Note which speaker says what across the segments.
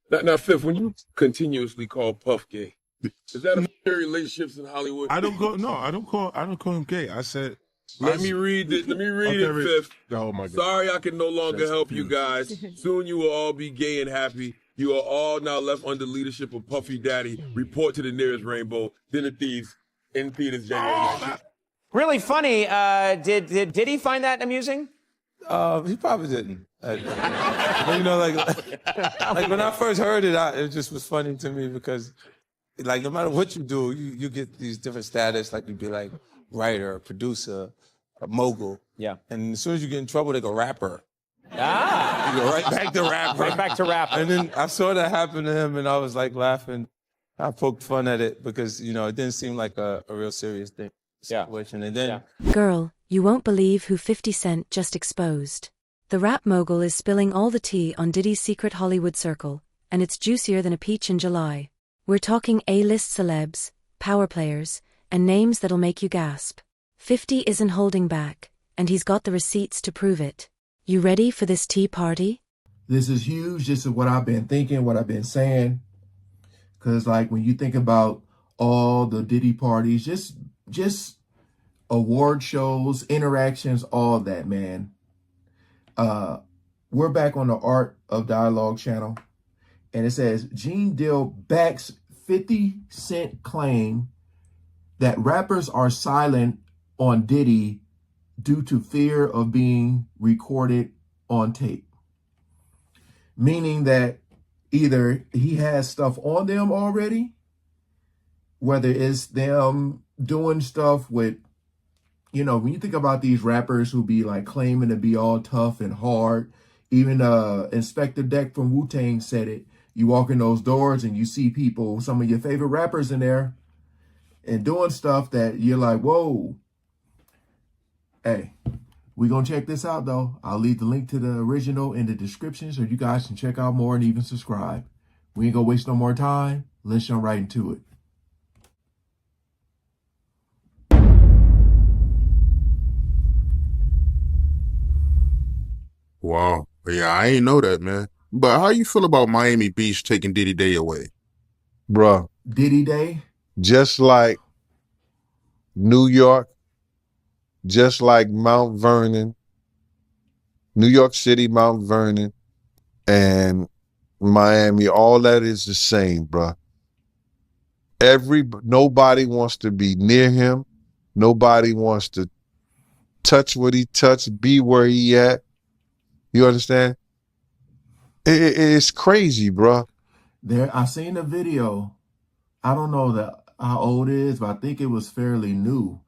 Speaker 1: Now, Fifth, when you continuously call Puff gay, is that a relationships in Hollywood?
Speaker 2: I don't call him gay. I said,
Speaker 1: Let me read it. Let me read it, Fifth.
Speaker 2: Oh my God.
Speaker 1: Sorry, I can no longer
Speaker 2: That's
Speaker 1: help you
Speaker 2: confused.
Speaker 1: guys. Soon you will all be gay and happy. You are all now left under leadership of Puffy Daddy. Report to the nearest rainbow. Dinner Thieves in theaters January 19th.
Speaker 3: Really funny. Did Diddy find that amusing?
Speaker 4: He probably didn't. But, you know, like when I first heard it, it just was funny to me because, like, no matter what you do, you get these different status. Like you'd be like writer, producer, a mogul.
Speaker 3: Yeah.
Speaker 4: And as soon as you get in trouble, they go rapper.
Speaker 3: Ah.
Speaker 4: You go right back to rapper.
Speaker 3: Right back to rapper.
Speaker 4: And then I saw that happen to him, and I was like laughing. I poked fun at it because, you know, it didn't seem like a real serious thing. Situation. And then
Speaker 5: Girl, you won't believe who 50 Cent just exposed. The rap mogul is spilling all the tea on Diddy's secret Hollywood circle, and it's juicier than a peach in July. We're talking A-list celebs, power players, and names that'll make you gasp. 50 isn't holding back, and he's got the receipts to prove it. You ready for this tea party?
Speaker 6: This is huge. This is what I've been thinking, what I've been saying. Because, like, when you think about all the Diddy parties, just award shows, interactions, all that, man. We're back on the Art of Dialogue channel. And it says, Gene Deal backs 50 Cent claim that rappers are silent on Diddy due to fear of being recorded on tape. Meaning that either he has stuff on them already, whether it's them doing stuff with, you know, when you think about these rappers who be like claiming to be all tough and hard, even Inspector Deck from Wu-Tang said it. You walk in those doors and you see people, some of your favorite rappers in there and doing stuff that you're like, whoa. Hey, we're going to check this out, though. I'll leave the link to the original in the description so you guys can check out more and even subscribe. We ain't going to waste no more time. Let's jump right into it.
Speaker 2: Wow. Yeah, I ain't know that, man. But how you feel about Miami Beach taking Diddy Day away?
Speaker 7: Bruh,
Speaker 6: Diddy Day?
Speaker 7: just like New York, just like Mount Vernon, New York City, Mount Vernon, and Miami, all that is the same, bruh. Nobody wants to be near him. Nobody wants to touch what he touched, be where he at. You understand? It's crazy, bruh.
Speaker 6: I seen a video. I don't know how old it is, but I think it was fairly new.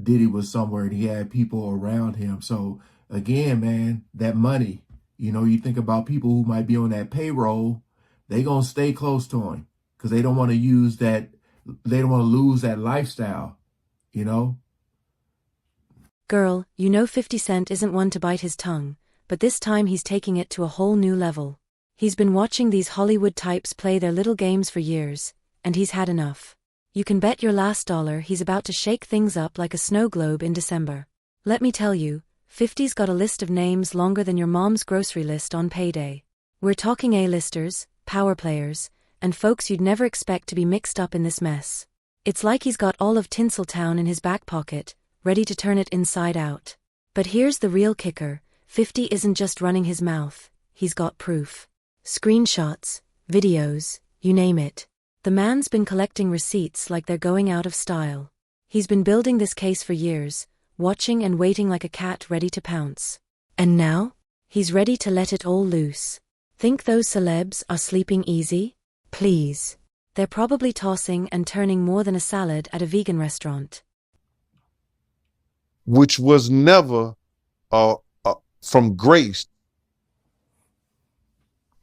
Speaker 6: Diddy was somewhere and he had people around him. So again, man, that money, you know, you think about people who might be on that payroll, they gonna stay close to him because they don't want to use that. They don't want to lose that lifestyle, you know?
Speaker 5: Girl, you know 50 Cent isn't one to bite his tongue, but this time he's taking it to a whole new level. He's been watching these Hollywood types play their little games for years, and he's had enough. You can bet your last dollar he's about to shake things up like a snow globe in December. Let me tell you, 50's got a list of names longer than your mom's grocery list on payday. We're talking A-listers, power players, and folks you'd never expect to be mixed up in this mess. It's like he's got all of Tinseltown in his back pocket, ready to turn it inside out. But here's the real kicker, 50 isn't just running his mouth, he's got proof. Screenshots, videos, you name it. The man's been collecting receipts like they're going out of style. He's been building this case for years, watching and waiting like a cat ready to pounce. And now, he's ready to let it all loose. Think those celebs are sleeping easy? Please. They're probably tossing and turning more than a salad at a vegan restaurant.
Speaker 7: Which was never from grace.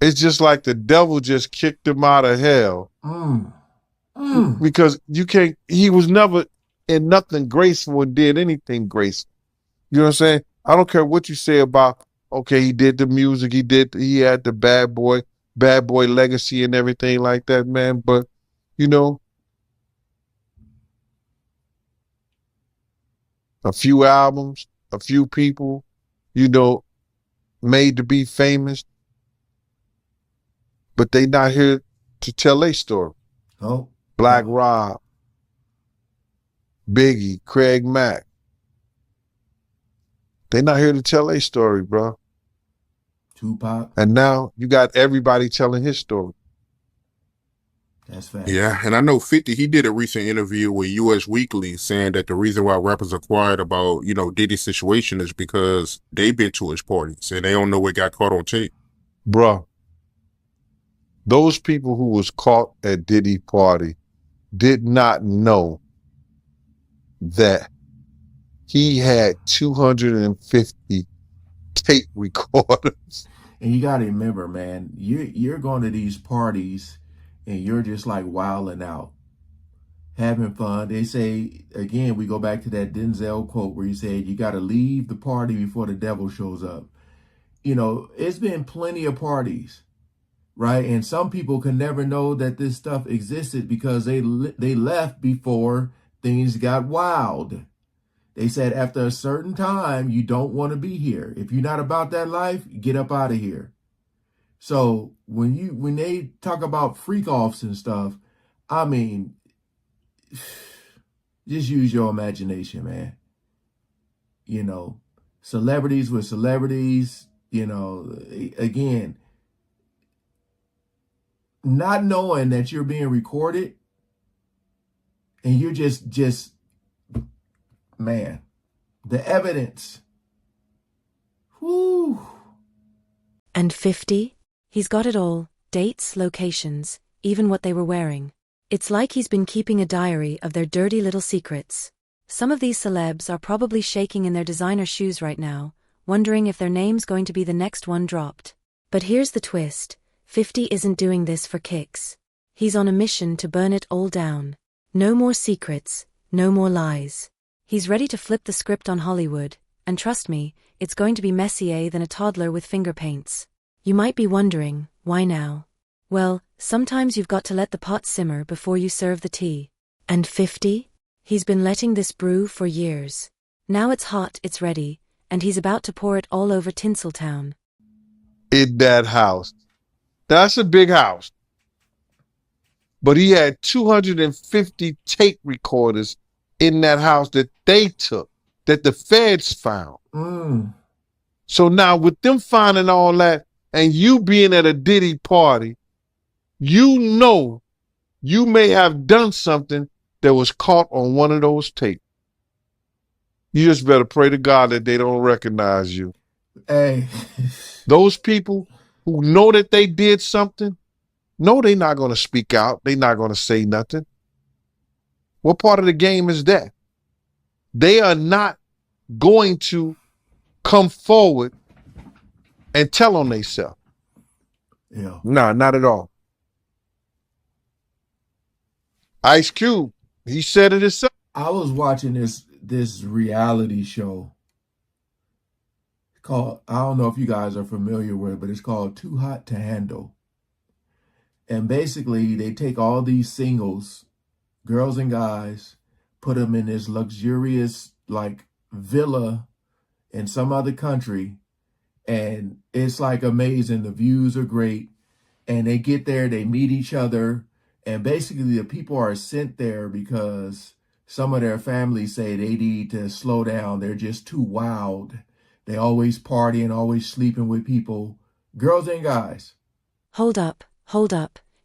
Speaker 7: It's just like the devil just kicked him out of hell. Because he was never in nothing graceful and did anything graceful. You know what I'm saying? I don't care what you say about, okay, he did the music, he had the bad boy legacy and everything like that, man. But, you know, a few albums, a few people, you know, made to be famous. but they not here to tell their story.
Speaker 6: Oh,
Speaker 7: Black Rob, Biggie, Craig Mack. They not here to tell their story, bro.
Speaker 6: Tupac.
Speaker 7: And now you got everybody telling his story.
Speaker 6: That's fact.
Speaker 2: Yeah, and I know 50, he did a recent interview with US Weekly saying that the reason why rappers are quiet about, Diddy's situation is because they've been to his parties and they don't know what got caught on tape.
Speaker 7: Bruh, those people who was caught at Diddy party did not know that he had 250 tape recorders.
Speaker 6: And you got to remember, man, you're going to these parties and you're just like wilding out, having fun. They say, again, we go back to that Denzel quote where he said, you got to leave the party before the devil shows up. It's been plenty of parties, right? And some people can never know that this stuff existed because they left before things got wild. They said after a certain time, you don't want to be here. If you're not about that life, get up out of here. So when they talk about freak offs and stuff, I mean, just use your imagination, man. Celebrities with celebrities, again, not knowing that you're being recorded and you're just man, the evidence. Whoo.
Speaker 5: And 50? He's got it all, dates, locations, even what they were wearing. It's like he's been keeping a diary of their dirty little secrets. Some of these celebs are probably shaking in their designer shoes right now, wondering if their name's going to be the next one dropped. But here's the twist, 50 isn't doing this for kicks. He's on a mission to burn it all down. No more secrets, no more lies. He's ready to flip the script on Hollywood, and trust me, it's going to be messier than a toddler with finger paints. You might be wondering, why now? Well, sometimes you've got to let the pot simmer before you serve the tea. And 50? He's been letting this brew for years. Now it's hot, it's ready, and he's about to pour it all over Tinseltown.
Speaker 7: In that house. That's a big house. But he had 250 tape recorders in that house that they took, that the feds found. So now with them finding all that and you being at a Diddy party, you know you may have done something that was caught on one of those tapes. You just better pray to God that they don't recognize you.
Speaker 6: Hey.
Speaker 7: Those people who know that they did something, no, they're not going to speak out. They're not going to say nothing. What part of the game is that? They are not going to come forward and tell on themselves.
Speaker 6: Yeah.
Speaker 7: No, not at all. Ice Cube, he said it himself.
Speaker 6: I was watching this reality show called, I don't know if you guys are familiar with it, but it's called Too Hot to Handle. And basically they take all these singles, girls and guys, put them in this luxurious like villa in some other country. And it's like amazing. The views are great. And they get there, they meet each other. And basically the people are sent there because some of their families say they need to slow down. They're just too wild. They always partying, always sleeping with people, girls and guys.
Speaker 5: Hold up.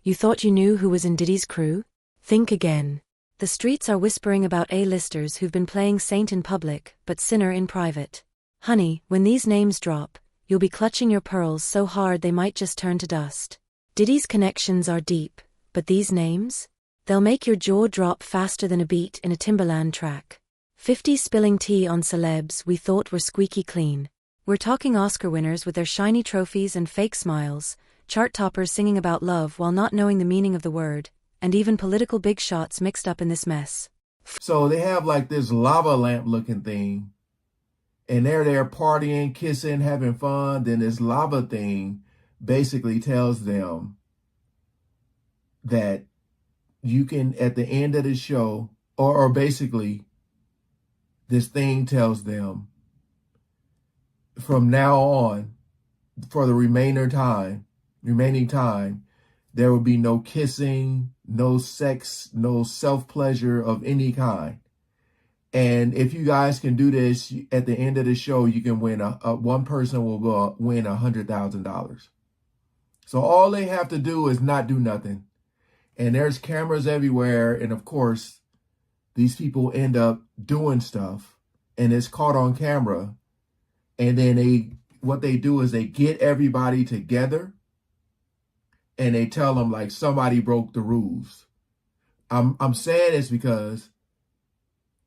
Speaker 5: You thought you knew who was in Diddy's crew? Think again. The streets are whispering about A-listers who've been playing saint in public, but sinner in private. Honey, when these names drop, you'll be clutching your pearls so hard they might just turn to dust. Diddy's connections are deep, but these names? They'll make your jaw drop faster than a beat in a Timberland track. 50 spilling tea on celebs we thought were squeaky clean. We're talking Oscar winners with their shiny trophies and fake smiles, chart toppers singing about love while not knowing the meaning of the word, and even political big shots mixed up in this mess.
Speaker 6: So they have like this lava lamp looking thing, and they're there partying, kissing, having fun. Then this lava thing basically tells them that you can, at the end of the show, or basically this thing tells them from now on, for the remaining time, There will be no kissing, no sex, no self-pleasure of any kind. And if you guys can do this at the end of the show, you can win one person will win $100,000. So all they have to do is not do nothing. And there's cameras everywhere. And of course, these people end up doing stuff and it's caught on camera. And then what they do is they get everybody together and they tell them like somebody broke the rules. I'm saying this because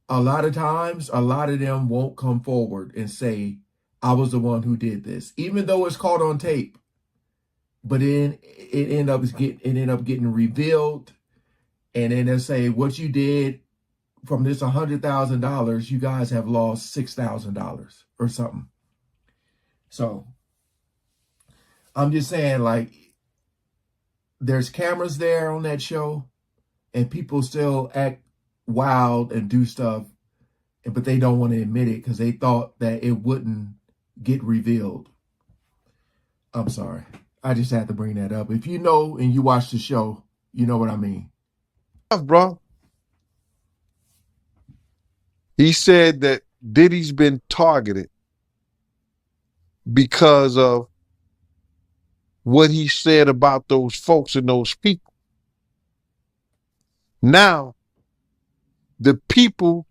Speaker 6: a lot of times, a lot of them won't come forward and say, I was the one who did this, even though it's caught on tape. But then it ended up getting revealed. And then they'll say, what you did from this $100,000, you guys have lost $6,000 or something. So I'm just saying, like, there's cameras there on that show and people still act wild and do stuff, but they don't want to admit it because they thought that it wouldn't get revealed. I'm sorry. I just had to bring that up. If you know and you watch the show, you know what I mean.
Speaker 7: Bro. He said that Diddy's been targeted because of what he said about those folks and those people. Now, the people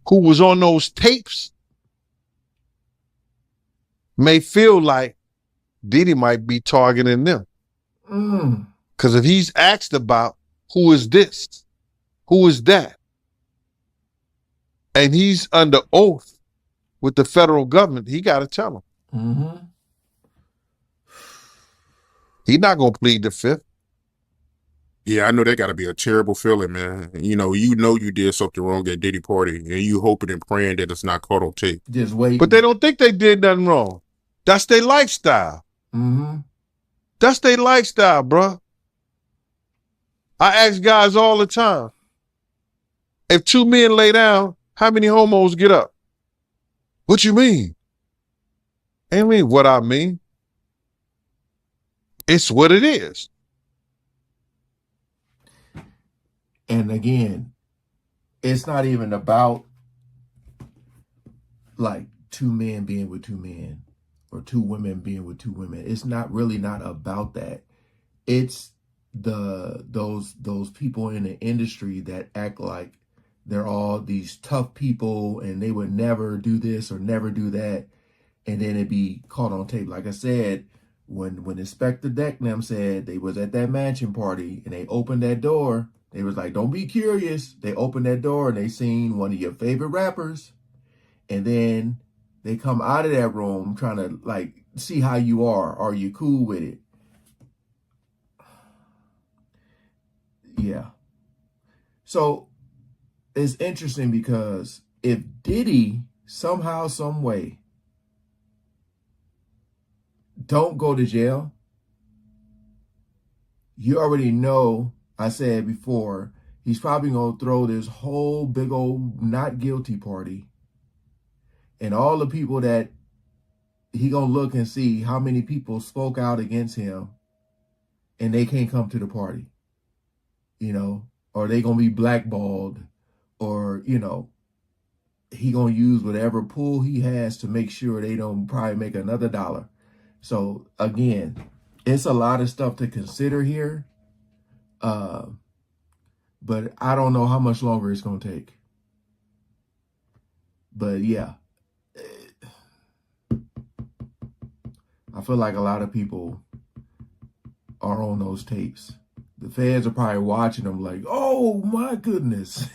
Speaker 7: who was on those tapes may feel like Diddy might be targeting them. Because if he's asked about who is this, who is that, and he's under oath with the federal government, he got to tell them. He's not going to plead the fifth.
Speaker 2: Yeah, I know that got to be a terrible feeling, man. You know you did something wrong at Diddy party, and you hoping and praying that it's not caught on tape.
Speaker 6: Just wait.
Speaker 7: But they don't think they did nothing wrong. That's their lifestyle. That's their lifestyle, bro. I ask guys all the time, if two men lay down, how many homos get up? What you mean? I mean what I mean. It's what it is.
Speaker 6: And again, it's not even about like two men being with two men or two women being with two women. It's not about that. It's those people in the industry that act like they're all these tough people and they would never do this or never do that. And then it be caught on tape. Like I said, when Inspector Decknam said they was at that mansion party and they opened that door, they was like, don't be curious. They opened that door and they seen one of your favorite rappers. And then they come out of that room trying to like see how you are. Are you cool with it? Yeah. So it's interesting because if Diddy somehow, some way don't go to jail, you already know, I said before, he's probably going to throw this whole big old not guilty party. And all the people that he going to look and see how many people spoke out against him and they can't come to the party, you know, or they going to be blackballed, or, you know, he going to use whatever pull he has to make sure they don't probably make another dollar. So again, it's a lot of stuff to consider here. But I don't know how much longer it's going to take. But yeah, I feel like a lot of people are on those tapes. The feds are probably watching them like, oh my goodness,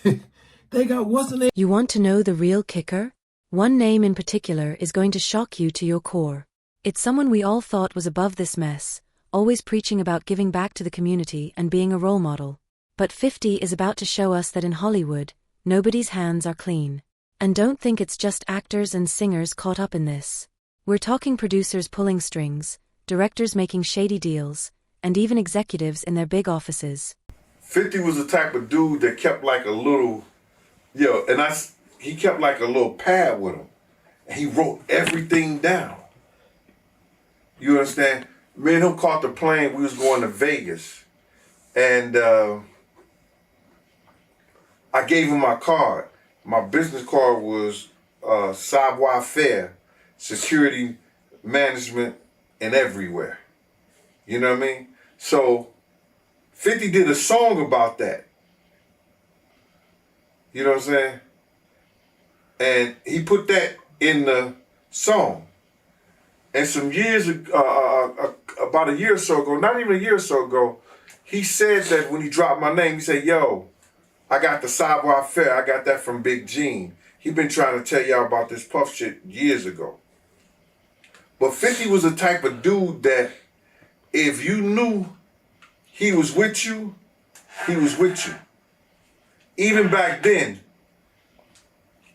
Speaker 6: they got what's the name?
Speaker 5: You want to know the real kicker? One name in particular is going to shock you to your core. It's someone we all thought was above this mess, always preaching about giving back to the community and being a role model. But 50 is about to show us that in Hollywood, nobody's hands are clean. And don't think it's just actors and singers caught up in this. We're talking producers pulling strings, directors making shady deals, and even executives in their big offices.
Speaker 8: 50 was the type of dude that kept like a little, he kept like a little pad with him. And he wrote everything down. You understand? Me and him caught the plane. We was going to Vegas. And I gave him my card. My business card was savoir-faire, security management, and everywhere. You know what I mean? So 50 did a song about that. You know what I'm saying? And he put that in the song. And some years ago, about a year or so ago, not even a year or so ago, he said that when he dropped my name, he said, yo, I got the savoir-faire. I got that from Big Gene. He been trying to tell y'all about this Puff shit years ago. But 50 was the type of dude that if you knew he was with you, he was with you. Even back then,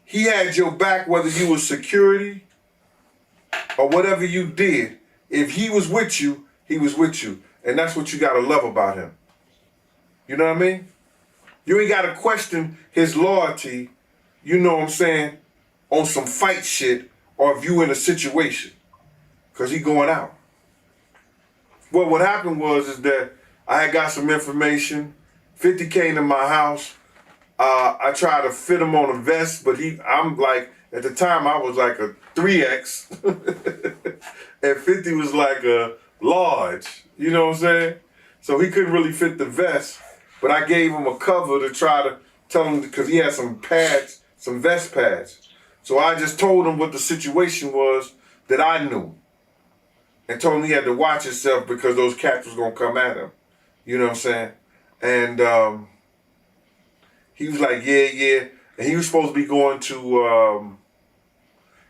Speaker 8: he had your back whether you was security or whatever you did. If he was with you, he was with you. And that's what you gotta love about him. You know what I mean? You ain't gotta question his loyalty, you know what I'm saying, on some fight shit or if you in a situation. Cause he going out. Well, what happened was is that I had got some information. 50 came to my house. I tried to fit him on a vest, but I'm like, at the time I was like a 3X. And 50 was like a large, you know what I'm saying? So he couldn't really fit the vest, but I gave him a cover to try to tell him, because he had some pads, some vest pads. So I just told him what the situation was that I knew. And told him he had to watch himself because those cats was gonna come at him. You know what I'm saying? And he was like, yeah. And he was supposed to be going to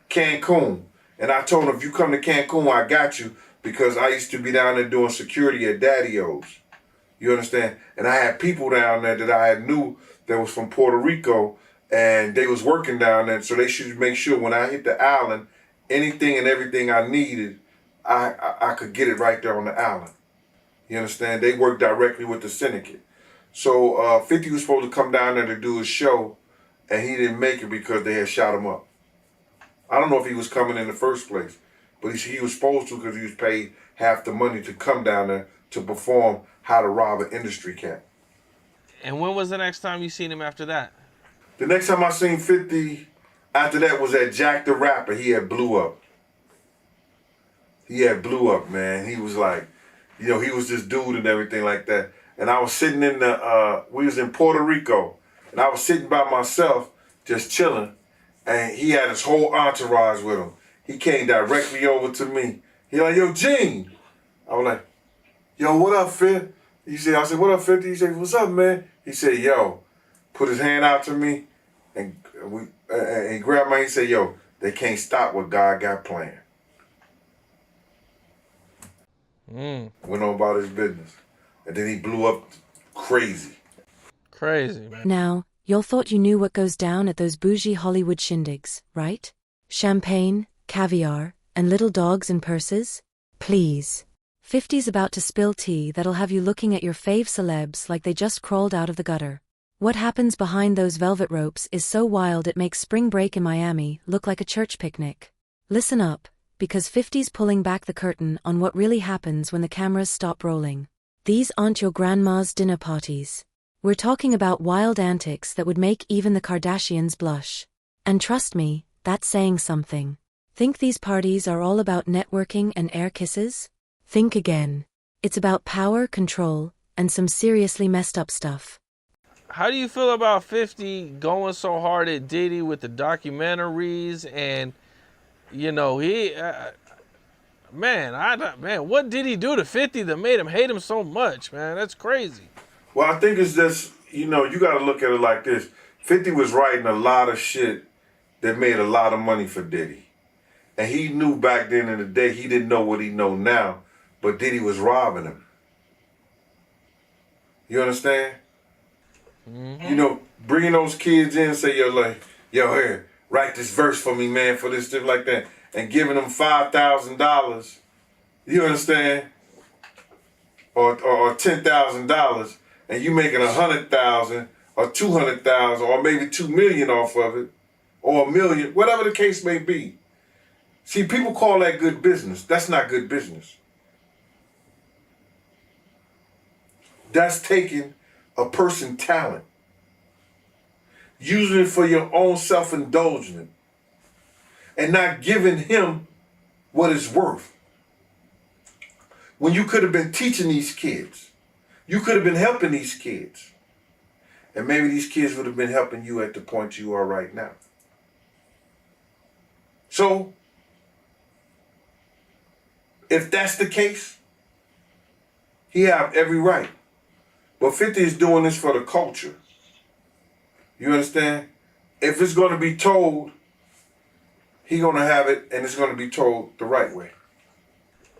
Speaker 8: Cancun. And I told him, if you come to Cancun, I got you, because I used to be down there doing security at Daddy-O's. You understand? And I had people down there that I had knew that was from Puerto Rico, and they was working down there, so they should make sure when I hit the island, anything and everything I needed, I could get it right there on the island. You understand? They work directly with the syndicate. So 50 was supposed to come down there to do a show, and he didn't make it because they had shot him up. I don't know if he was coming in the first place, but he was supposed to, because he was paid half the money to come down there to perform How to Rob an Industry Cat.
Speaker 9: And when was the next time you seen him after that?
Speaker 8: The next time I seen 50 after that was at Jack the Rapper. He had blew up. He had blew up, man. He was like, you know, he was this dude and everything like that. And I was sitting in we was in Puerto Rico, and I was sitting by myself, just chilling, and he had his whole entourage with him. He came directly over to me. He like, yo, Gene. I was like, yo, what up, Fit? I said, what up, 50? He said, what's up, man? He said, yo, put his hand out to me, and he grabbed my, he said, yo, they can't stop what God got planned. Went on about his business. And then he blew up crazy.
Speaker 9: Crazy, man.
Speaker 5: Now, y'all thought you knew what goes down at those bougie Hollywood shindigs, right? Champagne, caviar, and little dogs in purses? Please. 50's about to spill tea that'll have you looking at your fave celebs like they just crawled out of the gutter. What happens behind those velvet ropes is so wild it makes spring break in Miami look like a church picnic. Listen up, because 50's pulling back the curtain on what really happens when the cameras stop rolling. These aren't your grandma's dinner parties. We're talking about wild antics that would make even the Kardashians blush. And trust me, that's saying something. Think these parties are all about networking and air kisses? Think again. It's about power, control, and some seriously messed up stuff.
Speaker 9: How do you feel about 50 going so hard at Diddy with the documentaries and, you know, man, what did he do to 50 that made him hate him so much, man? That's crazy.
Speaker 8: Well, I think it's just, you know, you got to look at it like this. 50 was writing a lot of shit that made a lot of money for Diddy. And he knew back then in the day, he didn't know what he know now, but Diddy was robbing him. You understand? Mm-hmm. You know, bringing those kids in and say, yo, here, write this verse for me, man, for this, stuff like that. And giving them $5,000, you understand? Or $10,000, and you making $100,000 or $200,000 or maybe $2 million off of it, or $1 million, whatever the case may be. See, people call that good business. That's not good business. That's taking a person's talent, using it for your own self-indulgence, and not giving him what it's worth. When you could have been teaching these kids, you could have been helping these kids, and maybe these kids would have been helping you at the point you are right now. So, if that's the case, he have every right. But 50 is doing this for the culture. You understand? If it's going to be told, he going to have it, and it's going to be told the right way.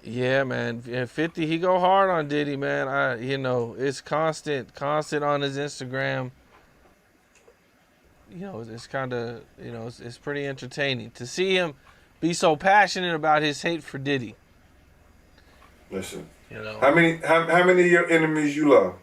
Speaker 9: Yeah, man. And 50, he go hard on Diddy, man. It's constant on his Instagram. It's kind of, it's pretty entertaining to see him be so passionate about his hate for Diddy.
Speaker 8: Listen, how many of your enemies you love?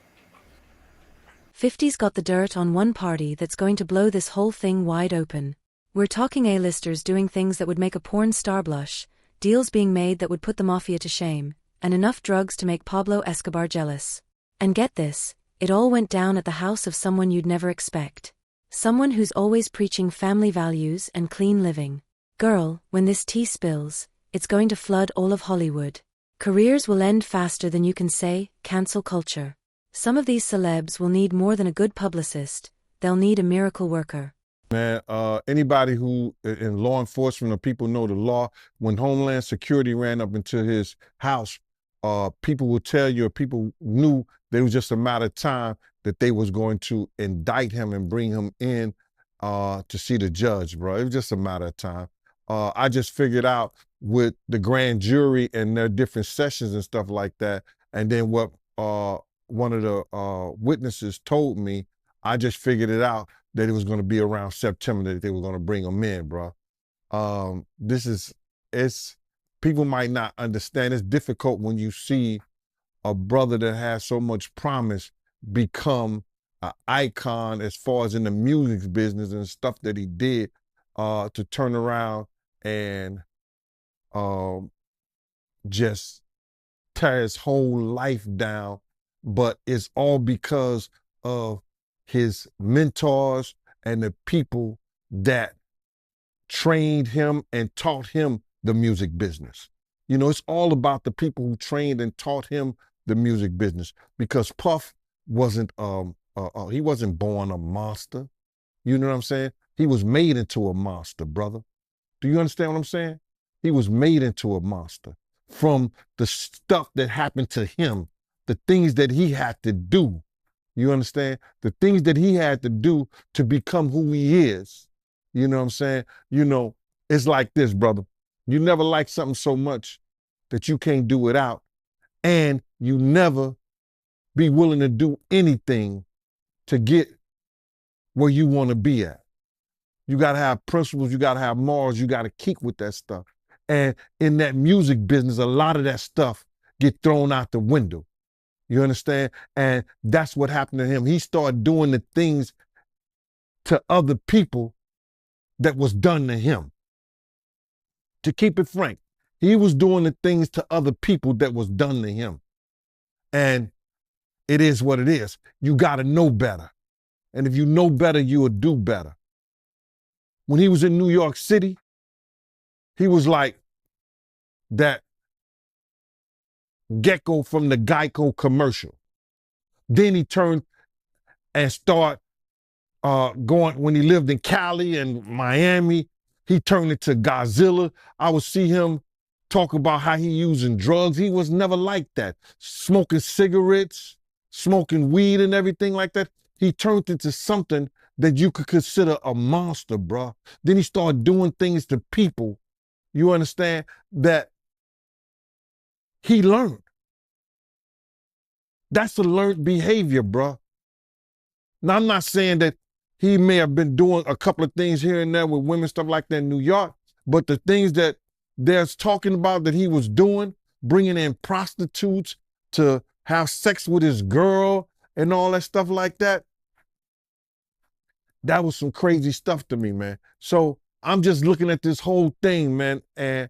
Speaker 5: 50's got the dirt on one party that's going to blow this whole thing wide open. We're talking A-listers doing things that would make a porn star blush, deals being made that would put the mafia to shame, and enough drugs to make Pablo Escobar jealous. And get this, it all went down at the house of someone you'd never expect. Someone who's always preaching family values and clean living. Girl, when this tea spills, it's going to flood all of Hollywood. Careers will end faster than you can say, cancel culture. Some of these celebs will need more than a good publicist, they'll need a miracle worker.
Speaker 7: Man, anybody who in law enforcement or people know the law, when Homeland Security ran up into his house, people will tell you, or people knew that it was just a matter of time that they was going to indict him and bring him in to see the judge, bro. It was just a matter of time. I just figured out with the grand jury and their different sessions and stuff like that, and then what one of the witnesses told me, I just figured it out that it was going to be around September that they were going to bring him in, bro. People might not understand. It's difficult when you see a brother that has so much promise become an icon as far as in the music business and stuff that he did, to turn around and just tear his whole life down. But it's all because of his mentors and the people that trained him and taught him the music business. It's all about the people who trained and taught him the music business, because Puff wasn't he wasn't born a monster. You know what I'm saying? He was made into a monster, brother. Do you understand what I'm saying? He was made into a monster from the stuff that happened to him, the things that he had to do. You understand? The things that he had to do to become who he is. You know what I'm saying? It's like this, brother. You never like something so much that you can't do without, and you never be willing to do anything to get where you want to be at. You got to have principles, you got to have morals, you got to keep with that stuff. And in that music business, a lot of that stuff get thrown out the window. You understand? And that's what happened to him. He started doing the things to other people that was done to him. To keep it frank, he was doing the things to other people that was done to him. And it is what it is. You got to know better. And if you know better, you will do better. When he was in New York City, he was like that Gecko from the Geico commercial. Then he turned and started going, when he lived in Cali and Miami, he turned into Godzilla. I would see him talk about how he using drugs. He was never like that. Smoking cigarettes, smoking weed and everything like that. He turned into something that you could consider a monster, bro. Then he started doing things to people, you understand, that he learned. That's a learned behavior, bro. Now, I'm not saying that he may have been doing a couple of things here and there with women, stuff like that in New York, but the things that they're talking about that he was doing, bringing in prostitutes to have sex with his girl and all that stuff like that, that was some crazy stuff to me, man. So I'm just looking at this whole thing, man, and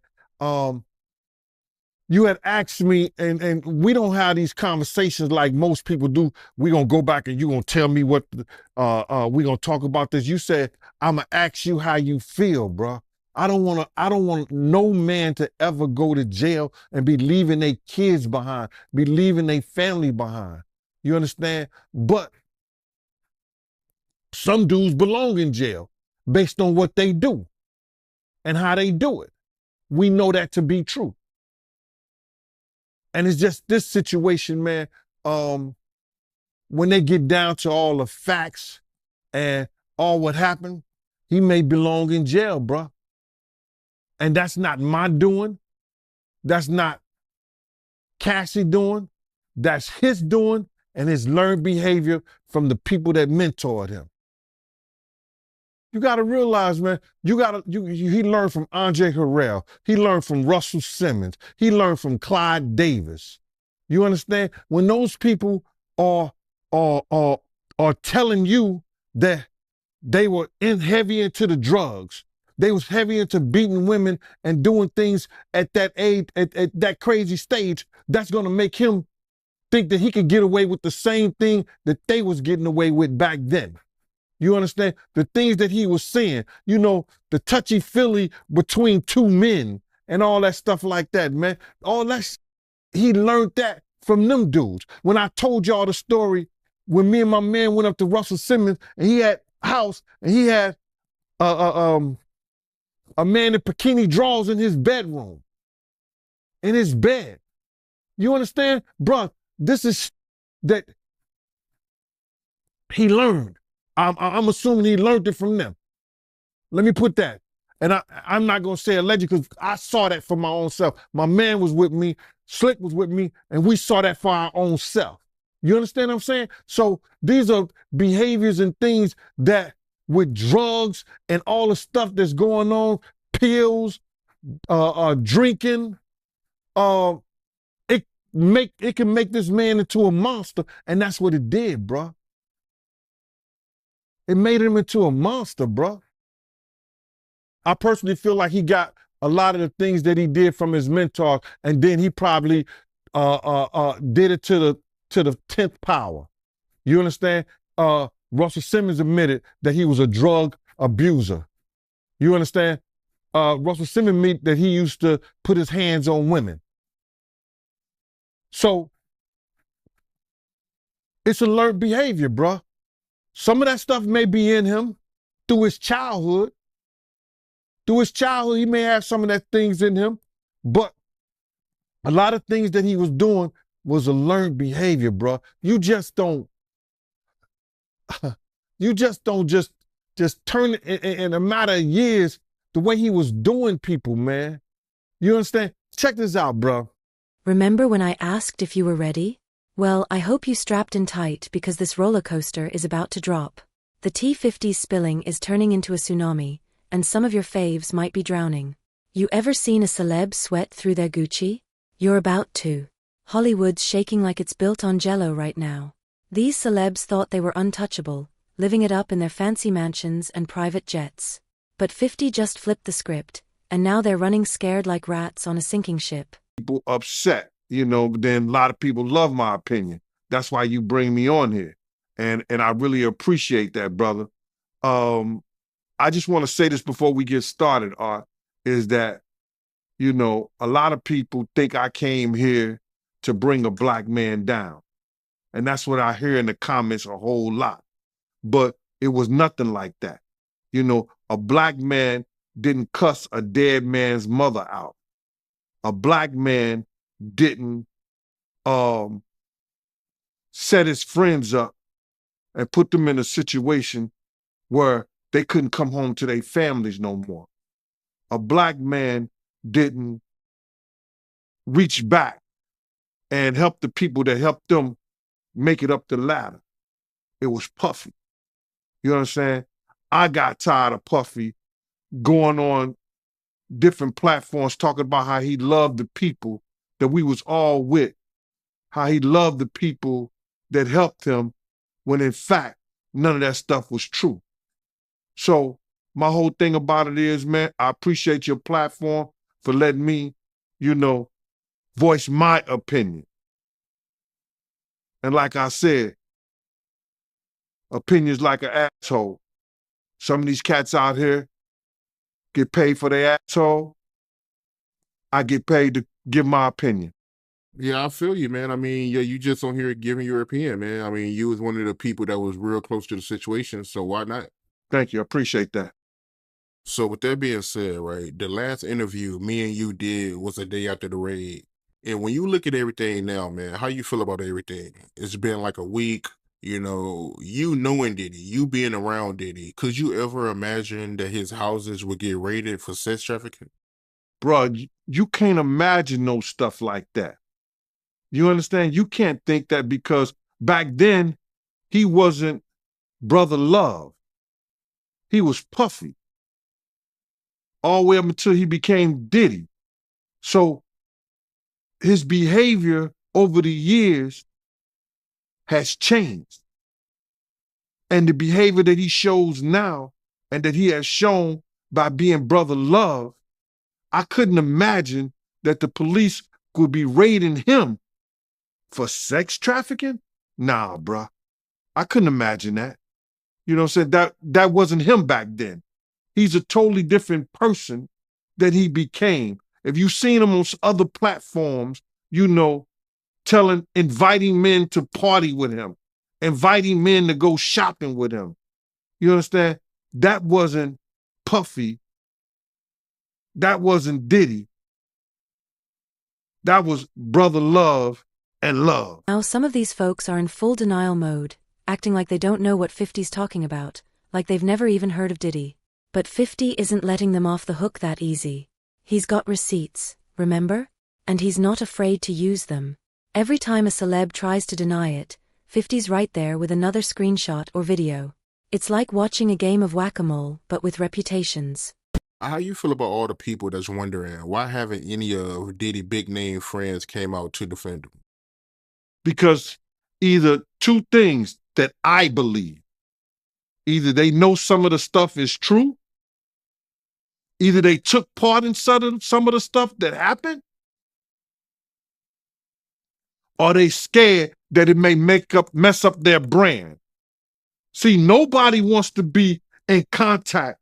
Speaker 7: you had asked me, and we don't have these conversations like most people do. We're gonna go back and you're gonna tell me what we're gonna talk about this. You said, I'ma ask you how you feel, bro. I don't want no man to ever go to jail and be leaving their kids behind, be leaving their family behind. You understand? But some dudes belong in jail based on what they do and how they do it. We know that to be true. And it's just this situation, man, when they get down to all the facts and all what happened, he may belong in jail, bro. And that's not my doing. That's not Cassie doing. That's his doing and his learned behavior from the people that mentored him. You got to realize, man, he learned from Andre Harrell. He learned from Russell Simmons. He learned from Clyde Davis. You understand? When those people are telling you that they were heavy into the drugs, they was heavy into beating women and doing things at that age, at that crazy stage, that's going to make him think that he could get away with the same thing that they was getting away with back then. You understand? The things that he was saying, you know, the touchy-feely between two men and all that stuff like that, man. All that, he learned that from them dudes. When I told y'all the story, when me and my man went up to Russell Simmons and he had a house and he had a man in bikini drawers in his bedroom, in his bed. You understand? Bruh, this is that he learned. I'm assuming he learned it from them. Let me put that. And I'm not going to say alleged because I saw that for my own self. My man was with me, Slick was with me, and we saw that for our own self. You understand what I'm saying? So these are behaviors and things that with drugs and all the stuff that's going on, pills, drinking, it can make this man into a monster, and that's what it did, bro. It made him into a monster, bro. I personally feel like he got a lot of the things that he did from his mentor, and then he probably did it to the 10th power. You understand? Russell Simmons admitted that he was a drug abuser. You understand? Russell Simmons admitted that he used to put his hands on women. So it's a learned behavior, bro. Some of that stuff may be in him through his childhood. Through his childhood, he may have some of that things in him, but a lot of things that he was doing was a learned behavior, bro. You just don't just turn it in a matter of years the way he was doing people, man. You understand? Check this out, bro.
Speaker 5: Remember when I asked if you were ready? Well, I hope you strapped in tight because this roller coaster is about to drop. The T-50's spilling is turning into a tsunami, and some of your faves might be drowning. You ever seen a celeb sweat through their Gucci? You're about to. Hollywood's shaking like it's built on jello right now. These celebs thought they were untouchable, living it up in their fancy mansions and private jets. But 50 just flipped the script, and now they're running scared like rats on a sinking ship.
Speaker 7: People upset. You know, then a lot of people love my opinion. That's why you bring me on here. And I really appreciate that, brother. I just want to say this before we get started, Art, is that, you know, a lot of people think I came here to bring a black man down. And that's what I hear in the comments a whole lot. But it was nothing like that. You know, a black man didn't cuss a dead man's mother out. A black man didn't set his friends up and put them in a situation where they couldn't come home to their families no more. A black man didn't reach back and help the people that helped them make it up the ladder. It was Puffy. You know what I'm saying? I got tired of Puffy going on different platforms talking about how he loved the people that we was all with, how he loved the people that helped him, when in fact, none of that stuff was true. So my whole thing about it is, man, I appreciate your platform for letting me, you know, voice my opinion. And like I said, opinions like an asshole. Some of these cats out here get paid for their asshole. I get paid to give my opinion.
Speaker 2: Yeah, I feel you, man. I mean, yeah, you just on here giving your opinion, man. I mean, you was one of the people that was real close to the situation, so why not?
Speaker 7: Thank you. I appreciate that.
Speaker 2: So with that being said, right, the last interview me and you did was a day after the raid. And when you look at everything now, man, how you feel about everything? It's been like a week, you knowing Diddy, you being around Diddy. Could you ever imagine that his houses would get raided for sex trafficking?
Speaker 7: Bro, you can't imagine no stuff like that. You understand? You can't think that because back then he wasn't Brother Love. He was Puffy. All the way up until he became Diddy. So his behavior over the years has changed. And the behavior that he shows now and that he has shown by being Brother Love, I couldn't imagine that the police could be raiding him for sex trafficking? Nah, bruh. I couldn't imagine that. You know what I'm saying? That wasn't him back then. He's a totally different person that he became. If you've seen him on other platforms, inviting men to party with him, inviting men to go shopping with him. You understand? That wasn't Puffy. That wasn't Diddy. That was Brother Love and Love.
Speaker 5: Now some of these folks are in full denial mode, acting like they don't know what 50's talking about, like they've never even heard of Diddy. But 50 isn't letting them off the hook that easy. He's got receipts, remember? And he's not afraid to use them. Every time a celeb tries to deny it, 50's right there with another screenshot or video. It's like watching a game of whack-a-mole, but with reputations.
Speaker 2: How you feel about all the people that's wondering why haven't any of Diddy big name friends came out to defend him?
Speaker 7: Because either two things that I believe. Either they know some of the stuff is true, either they took part in some of the stuff that happened, or they scared that it may mess up their brand. See, nobody wants to be in contact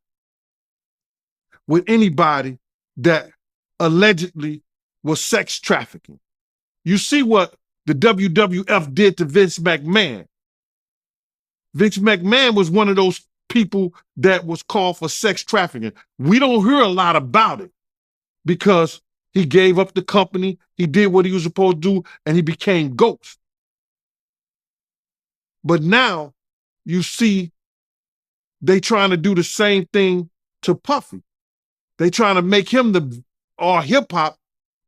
Speaker 7: with anybody that allegedly was sex trafficking. You see what the WWF did to Vince McMahon. Vince McMahon was one of those people that was called for sex trafficking. We don't hear a lot about it because he gave up the company, he did what he was supposed to do, and he became Ghost. But now you see they trying to do the same thing to Puffy. They trying to make him or hip hop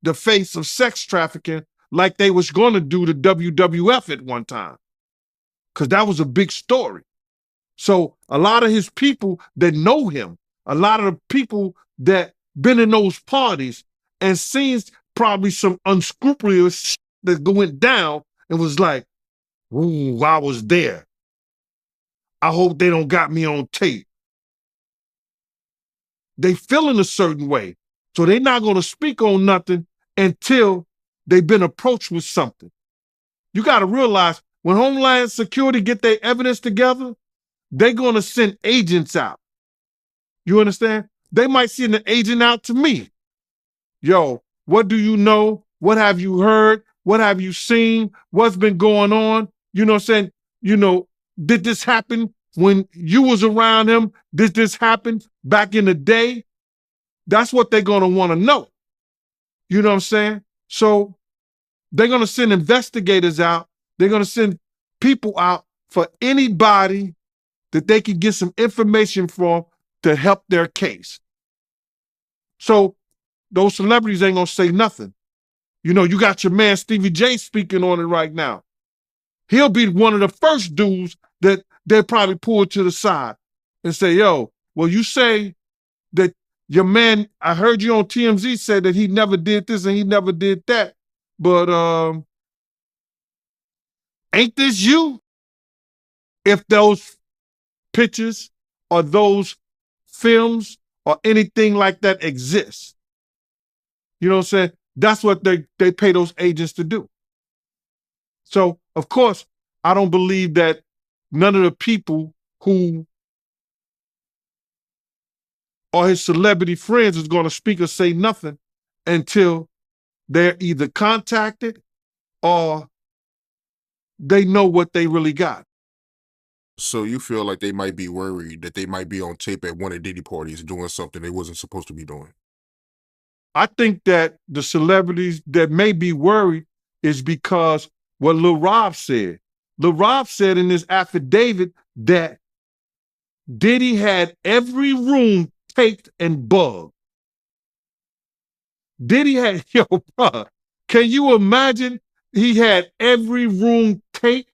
Speaker 7: the face of sex trafficking like they was going to do the WWF at one time. Because that was a big story. So a lot of his people that know him, a lot of the people that been in those parties and seen probably some unscrupulous shit that went down and was like, ooh, I was there. I hope they don't got me on tape. They feeling a certain way. So they're not going to speak on nothing until they've been approached with something. You got to realize when Homeland Security get their evidence together, they're going to send agents out. You understand? They might send an agent out to me. Yo, what do you know? What have you heard? What have you seen? What's been going on? You know what I'm saying? Did this happen when you was around him? Did this happen back in the day? That's what they're going to want to know. You know what I'm saying? So they're going to send investigators out. They're going to send people out for anybody that they can get some information from to help their case. So those celebrities ain't going to say nothing. You got your man Stevie J speaking on it right now. He'll be one of the first dudes that they'll probably pull to the side and say, yo, well, you say that your man, I heard you on TMZ say that he never did this and he never did that. But ain't this you? If those pictures or those films or anything like that exist. You know what I'm saying? That's what they pay those agents to do. So, of course, I don't believe that none of the people who are his celebrity friends is going to speak or say nothing until they're either contacted or they know what they really got.
Speaker 2: So you feel like they might be worried that they might be on tape at one of Diddy parties doing something they wasn't supposed to be doing?
Speaker 7: I think that the celebrities that may be worried is because what Lil Rob said. Lil Rob said in his affidavit that Diddy had every room taped and bugged. Diddy had, yo, bro, can you imagine he had every room taped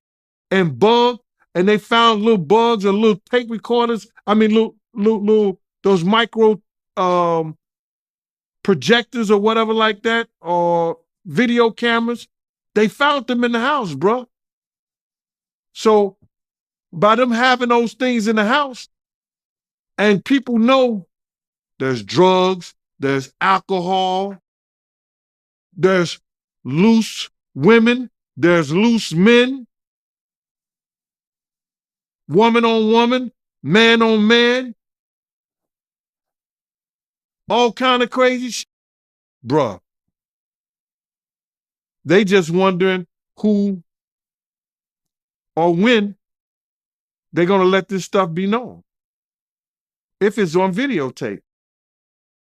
Speaker 7: and bugged, and they found little bugs or little tape recorders, little those micro projectors or whatever like that, or video cameras. They found them in the house, bro. So by them having those things in the house, and people know there's drugs, there's alcohol, there's loose women, there's loose men, woman on woman, man on man, all kind of crazy shit. Bruh, they just wondering who or when they're going to let this stuff be known. If it's on videotape.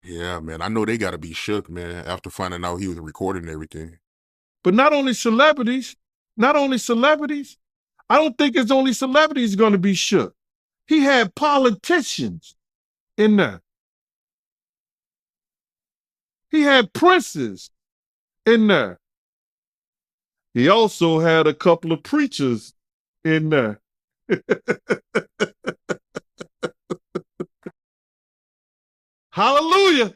Speaker 2: Yeah, man. I know they got to be shook, man, after finding out he was recording everything.
Speaker 7: But not only celebrities, I don't think it's only celebrities going to be shook. He had politicians in there. He had princes in there. He also had a couple of preachers in there. Hallelujah.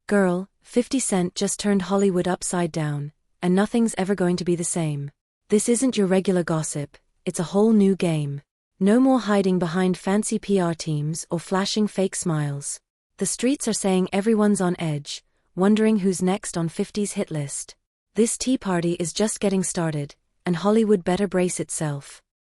Speaker 5: Girl, 50 Cent just turned Hollywood upside down, and nothing's ever going to be the same. This isn't your regular gossip, it's a whole new game. No more hiding behind fancy PR teams or flashing fake smiles. The streets are saying everyone's on edge, wondering who's next on 50's hit list. This tea party is just getting started, and Hollywood better brace itself.